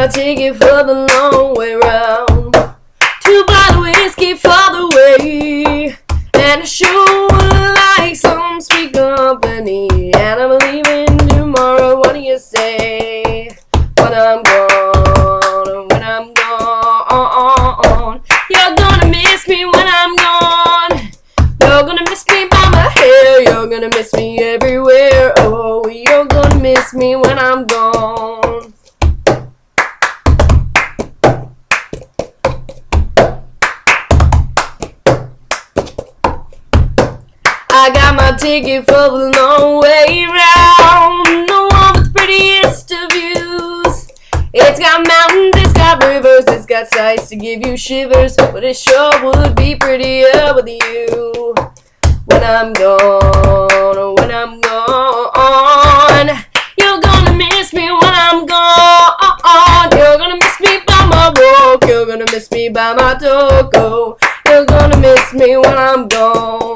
my ticket for the long way round. 2 bottles of whiskey for the way, and a show like some sweet company. And I'm leaving tomorrow. What do you say? When I'm gone, when I'm gone, you're gonna miss me when I'm gone. You're gonna miss me by my hair. You're gonna miss me everywhere. Oh, you're gonna miss me when I'm gone. I got my ticket for the long way round, the one with the prettiest of views. It's got mountains, it's got rivers, it's got sights to give you shivers, but it sure would be prettier with you. When I'm gone, when I'm gone, you're gonna miss me when I'm gone. You're gonna miss me by my walk, you're gonna miss me by my talk. You're gonna miss me when I'm gone.